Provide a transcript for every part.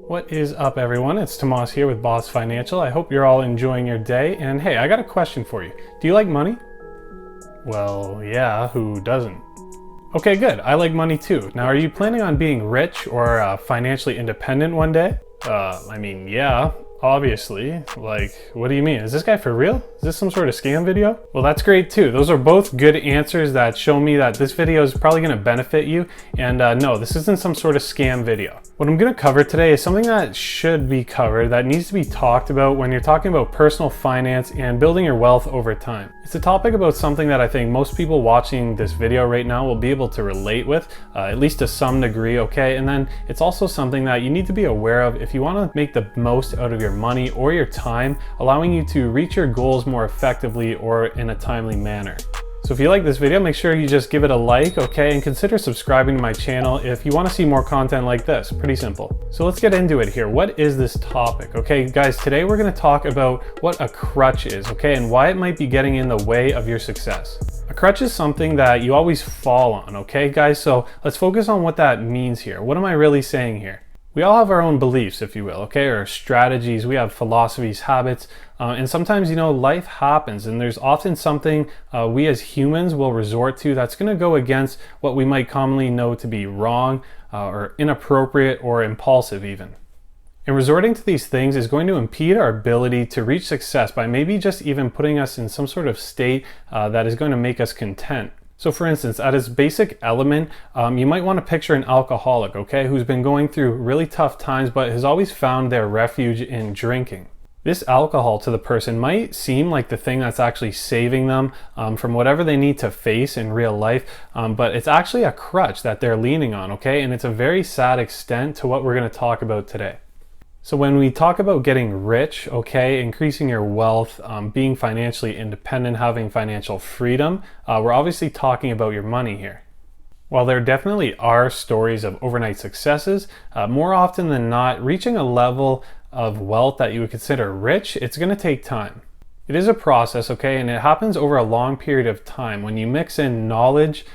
What is up, everyone? It's Tomas here with Boss Financial. I hope you're all enjoying your day. And hey, I got a question for you. Do you like money? Well, yeah, who doesn't? Okay, good. I like money too. Now, are you planning on being rich or financially independent one day? Yeah, obviously. Like, what do you mean? Is this guy for real? Is this some sort of scam video? Well, that's great too. Those are both good answers that show me that this video is probably going to benefit you. And no, this isn't some sort of scam video. What I'm going to cover today is something that should be covered, that needs to be talked about when you're talking about personal finance and building your wealth over time. It's a topic about something that I think most people watching this video right now will be able to relate with, at least to some degree, okay? And then it's also something that you need to be aware of if you want to make the most out of your money or your time, allowing you to reach your goals more effectively or in a timely manner. So if you like this video, make sure you just give it a like, okay? And consider subscribing to my channel if you want to see more content like this. Pretty simple. So let's get into it here. What is this topic? Okay, guys, today we're going to talk about what a crutch is, okay? And why it might be getting in the way of your success. A crutch is something that you always fall on, okay, guys? So let's focus on what that means here. What am I really saying here? We all have our own beliefs, if you will, okay, or strategies. We have philosophies, habits, and sometimes, you know, life happens and there's often something we as humans will resort to that's going to go against what we might commonly know to be wrong or inappropriate or impulsive even. And resorting to these things is going to impede our ability to reach success by maybe just even putting us in some sort of state that is going to make us content. So for instance, at its basic element, you might want to picture an alcoholic, okay, who's been going through really tough times but has always found their refuge in drinking. This alcohol to the person might seem like the thing that's actually saving them from whatever they need to face in real life, but it's actually a crutch that they're leaning on, okay, and it's a very sad extent to what we're going to talk about today. So when we talk about getting rich, okay, increasing your wealth, being financially independent, having financial freedom, we're obviously talking about your money here. While there definitely are stories of overnight successes, more often than not, reaching a level of wealth that you would consider rich, it's going to take time. It is a process, okay, and it happens over a long period of time when you mix in knowledge,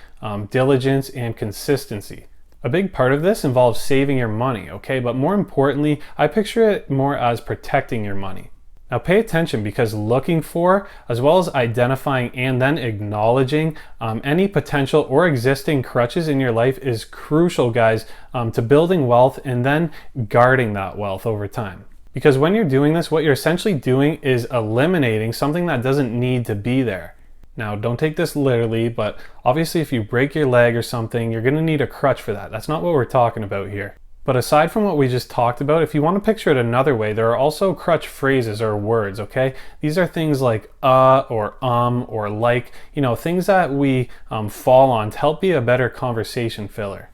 diligence, and consistency. A big part of this involves saving your money, okay? But more importantly, I picture it more as protecting your money. Now pay attention, because looking for, as well as identifying and then acknowledging any potential or existing crutches in your life is crucial, guys, to building wealth and then guarding that wealth over time. Because when you're doing this, what you're essentially doing is eliminating something that doesn't need to be there. Now, don't take this literally, but obviously if you break your leg or something, you're going to need a crutch for that. That's not what we're talking about here. But aside from what we just talked about, if you want to picture it another way, there are also crutch phrases or words, okay? These are things like or like, you know, things that we fall on to help be a better conversation filler.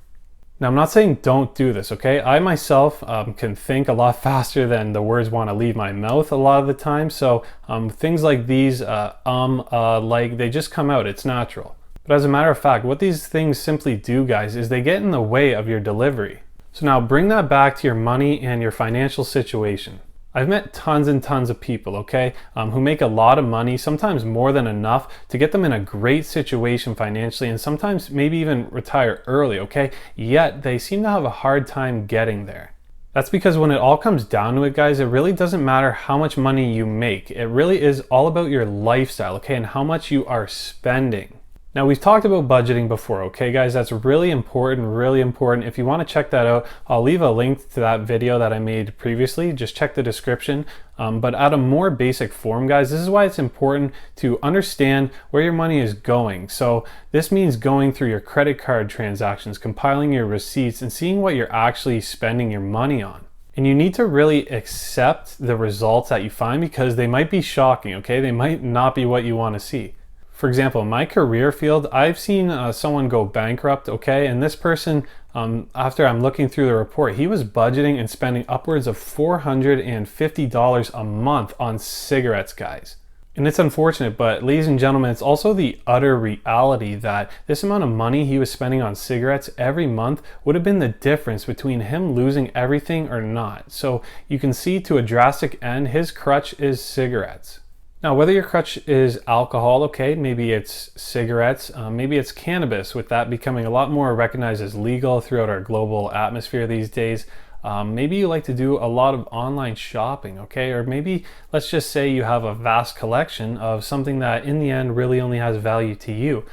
Now, I'm not saying don't do this, okay? I myself can think a lot faster than the words want to leave my mouth a lot of the time. So things like these, like, they just come out. It's natural. But as a matter of fact, what these things simply do, guys, is they get in the way of your delivery. So now bring that back to your money and your financial situation. I've met tons and tons of people, okay, who make a lot of money, sometimes more than enough to get them in a great situation financially, and sometimes maybe even retire early, okay, yet they seem to have a hard time getting there. That's because when it all comes down to it, guys, it really doesn't matter how much money you make. It really is all about your lifestyle, okay, and how much you are spending. Now, we've talked about budgeting before, okay, guys? That's really important, really important. If you want to check that out, I'll leave a link to that video that I made previously. Just check the description. But at a more basic form, guys, this is why it's important to understand where your money is going. So this means going through your credit card transactions, compiling your receipts, and seeing what you're actually spending your money on. And you need to really accept the results that you find, because they might be shocking, okay? They might not be what you want to see. For example, in my career field, I've seen someone go bankrupt, okay? And this person, after I'm looking through the report, he was budgeting and spending upwards of $450 a month on cigarettes, guys. And it's unfortunate, but ladies and gentlemen, it's also the utter reality that this amount of money he was spending on cigarettes every month would have been the difference between him losing everything or not. So you can see, to a drastic end, his crutch is cigarettes. Now, whether your crutch is alcohol, okay, maybe it's cigarettes, maybe it's cannabis, with that becoming a lot more recognized as legal throughout our global atmosphere these days. Maybe you like to do a lot of online shopping, okay? Or maybe let's just say you have a vast collection of something that in the end really only has value to you.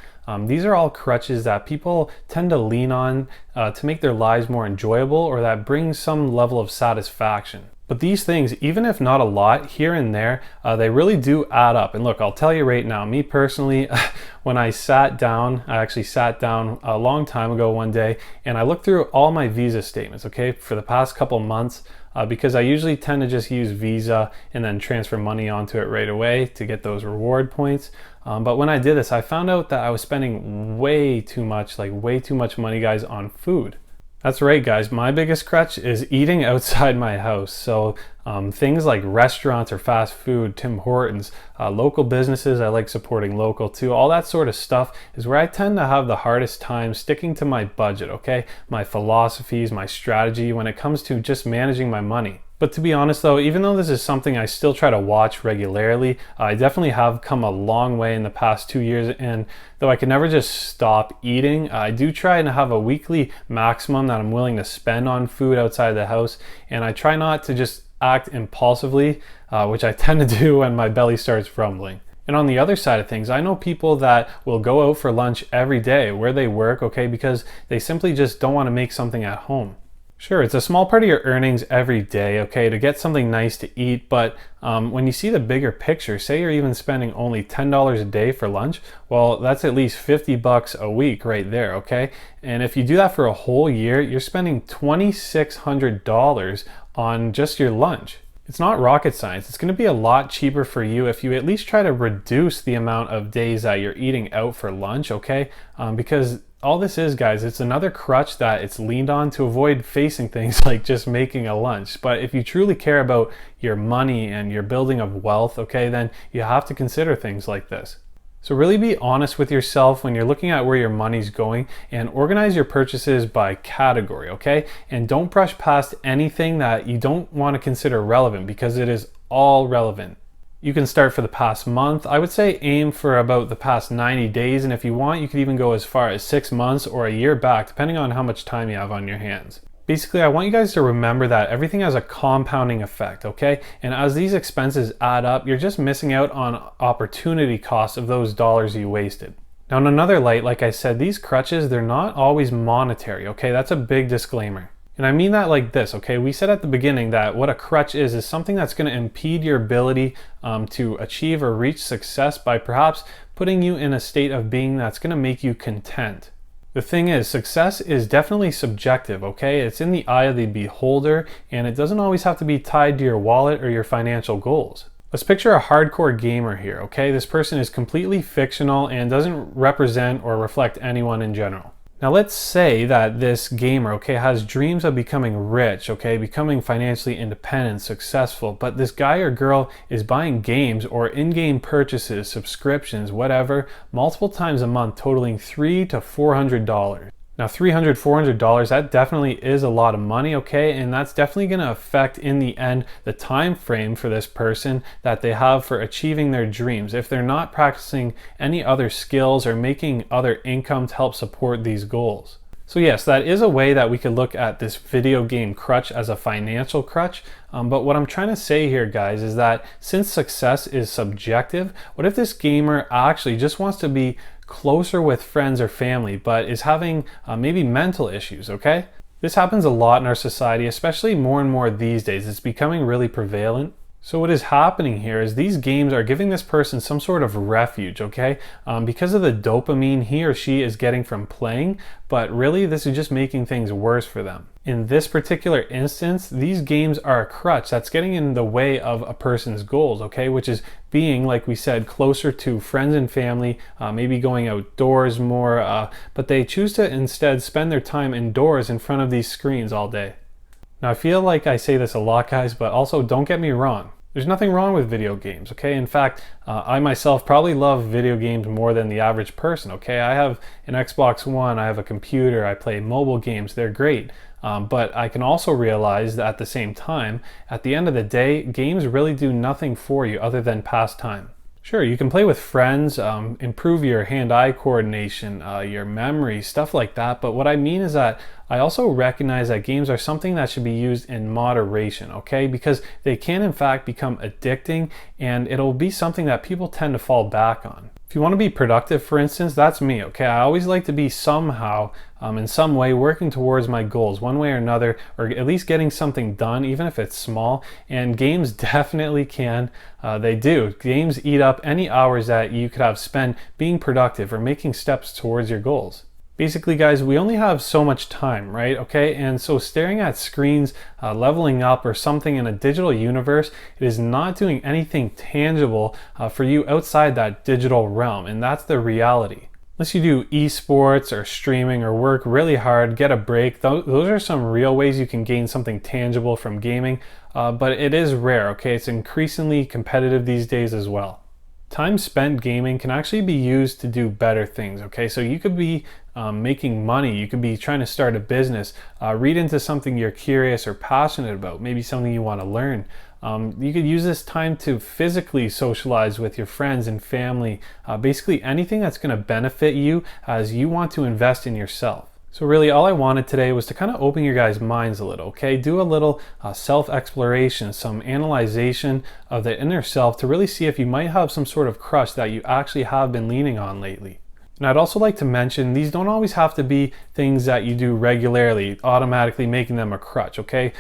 These are all crutches that people tend to lean on to make their lives more enjoyable or that bring some level of satisfaction. But these things, even if not a lot, here and there, they really do add up. And look, I'll tell you right now, me personally, when I actually sat down a long time ago one day, and I looked through all my Visa statements, okay, for the past couple months, because I usually tend to just use Visa and then transfer money onto it right away to get those reward points. But when I did this, I found out that I was spending way too much money, guys, on food. That's right, guys. My biggest crutch is eating outside my house. So things like restaurants or fast food, Tim Hortons, local businesses, I like supporting local too. All that sort of stuff is where I tend to have the hardest time sticking to my budget, okay? My philosophies, my strategy when it comes to just managing my money. But to be honest though, even though this is something I still try to watch regularly, I definitely have come a long way in the past 2 years, and though I can never just stop eating, I do try and have a weekly maximum that I'm willing to spend on food outside the house, and I try not to just act impulsively, which I tend to do when my belly starts rumbling. And on the other side of things, I know people that will go out for lunch every day where they work, okay, because they simply just don't want to make something at home. Sure, it's a small part of your earnings every day, okay, to get something nice to eat, but when you see the bigger picture, say you're even spending only $10 a day for lunch, well, that's at least $50 a week right there, okay? And if you do that for a whole year, you're spending $2,600 on just your lunch. It's not rocket science. It's going to be a lot cheaper for you if you at least try to reduce the amount of days that you're eating out for lunch, okay? Because all this is, guys, it's another crutch that it's leaned on to avoid facing things like just making a lunch. But if you truly care about your money and your building of wealth, okay, then you have to consider things like this. So really be honest with yourself when you're looking at where your money's going, and organize your purchases by category, okay? And don't brush past anything that you don't want to consider relevant, because it is all relevant. You can start for the past month. I would say aim for about the past 90 days, and if you want, you could even go as far as 6 months or a year back, depending on how much time you have on your hands. Basically, I want you guys to remember that everything has a compounding effect, okay? And as these expenses add up, you're just missing out on opportunity costs of those dollars you wasted. Now, in another light, like I said, these crutches, they're not always monetary, okay? That's a big disclaimer. And I mean that like this, okay? We said at the beginning that what a crutch is something that's going to impede your ability to achieve or reach success by perhaps putting you in a state of being that's going to make you content. The thing is, success is definitely subjective, okay? It's in the eye of the beholder, and it doesn't always have to be tied to your wallet or your financial goals. Let's picture a hardcore gamer here, okay? This person is completely fictional and doesn't represent or reflect anyone in general. Now let's say that this gamer, okay, has dreams of becoming rich, okay, becoming financially independent, successful, but this guy or girl is buying games or in-game purchases, subscriptions, whatever, multiple times a month, totaling $300 to $400. Now $300, $400, that definitely is a lot of money, okay? And that's definitely going to affect in the end the time frame for this person that they have for achieving their dreams if they're not practicing any other skills or making other income to help support these goals. So yes, that is a way that we could look at this video game crutch as a financial crutch. But what I'm trying to say here, guys, is that since success is subjective, what if this gamer actually just wants to be closer with friends or family, but is having maybe mental issues, okay? This happens a lot in our society, especially more and more these days. It's becoming really prevalent. So what is happening here is these games are giving this person some sort of refuge, okay? Because of the dopamine he or she is getting from playing, but really this is just making things worse for them. In this particular instance, these games are a crutch that's getting in the way of a person's goals, okay? Which is being, like we said, closer to friends and family, maybe going outdoors more, but they choose to instead spend their time indoors in front of these screens all day. Now, I feel like I say this a lot, guys, but also don't get me wrong. There's nothing wrong with video games, okay? In fact, I myself probably love video games more than the average person, okay? I have an Xbox One, I have a computer, I play mobile games, they're great. But I can also realize that at the same time, at the end of the day, games really do nothing for you other than pastime. Sure, you can play with friends, improve your hand-eye coordination, your memory, stuff like that. But what I mean is that I also recognize that games are something that should be used in moderation, okay? Because they can in fact become addicting, and it'll be something that people tend to fall back on. If you want to be productive, for instance, that's me, okay? I always like to be somehow, in some way, working towards my goals, one way or another, or at least getting something done, even if it's small. And games definitely can. They do. Games eat up any hours that you could have spent being productive or making steps towards your goals. Basically, guys, we only have so much time, right? Okay, and so staring at screens, leveling up, or something in a digital universe, it is not doing anything tangible for you outside that digital realm, and that's the reality. Unless you do esports or streaming or work really hard, get a break, those are some real ways you can gain something tangible from gaming, but it is rare, okay? It's increasingly competitive these days as well. Time spent gaming can actually be used to do better things, okay? So you could be making money, you could be trying to start a business, read into something you're curious or passionate about, maybe something you want to learn. You could use this time to physically socialize with your friends and family, basically anything that's going to benefit you as you want to invest in yourself. So really all I wanted today was to kind of open your guys' minds a little, okay? Do a little self-exploration, some analyzation of the inner self to really see if you might have some sort of crutch that you actually have been leaning on lately. And I'd also like to mention, these don't always have to be things that you do regularly, automatically making them a crutch, okay?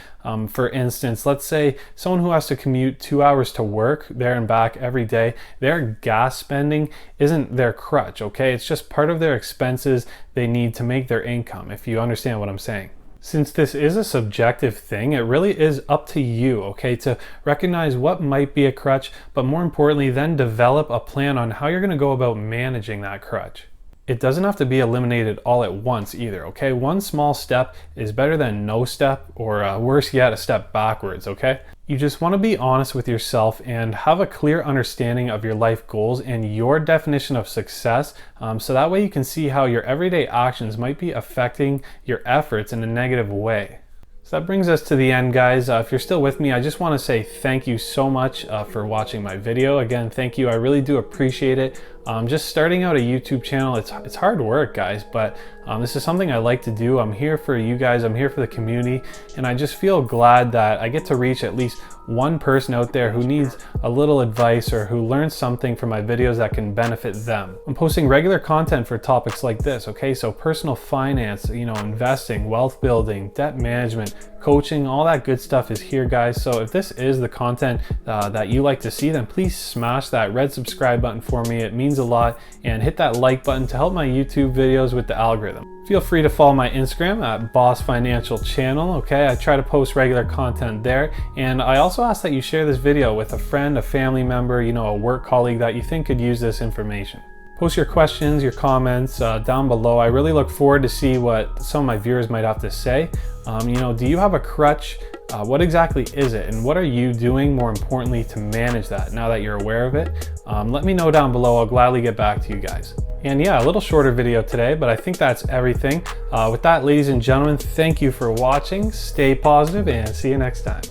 For instance, let's say someone who has to commute 2 hours to work there and back every day, their gas spending isn't their crutch, okay? It's just part of their expenses they need to make their income, if you understand what I'm saying. Since this is a subjective thing, it really is up to you, okay, to recognize what might be a crutch, but more importantly, then develop a plan on how you're going to go about managing that crutch. It doesn't have to be eliminated all at once either, okay? One small step is better than no step, or worse yet, a step backwards, okay? You just want to be honest with yourself and have a clear understanding of your life goals and your definition of success, so that way you can see how your everyday actions might be affecting your efforts in a negative way. So that brings us to the end, guys. If you're still with me, I just want to say thank you so much for watching my video. Again, thank you. I really do appreciate it. Just starting out a YouTube channel, it's hard work, guys, but this is something I like to do. I'm here for you guys. I'm here for the community, and I just feel glad that I get to reach at least one person out there who needs a little advice or who learns something from my videos that can benefit them. I'm posting regular content for topics like this, okay? So personal finance, investing, wealth building, debt management, coaching, all that good stuff is here, guys. So if this is the content that you like to see, then please smash that red subscribe button for me. It means a lot, and hit that like button to help my YouTube videos with the algorithm. Feel free to follow my Instagram at Boss Financial Channel, okay? I try to post regular content there, and I also ask that you share this video with a friend, a family member, a work colleague that you think could use this information. Post your questions, your comments down below. I really look forward to see what some of my viewers might have to say. Do you have a crutch? What exactly is it, and what are you doing, more importantly, to manage that now that you're aware of it? Let me know down below. I'll gladly get back to you guys. And yeah, a little shorter video today, but I think that's everything. With that, ladies and gentlemen, thank you for watching. Stay positive, and see you next time.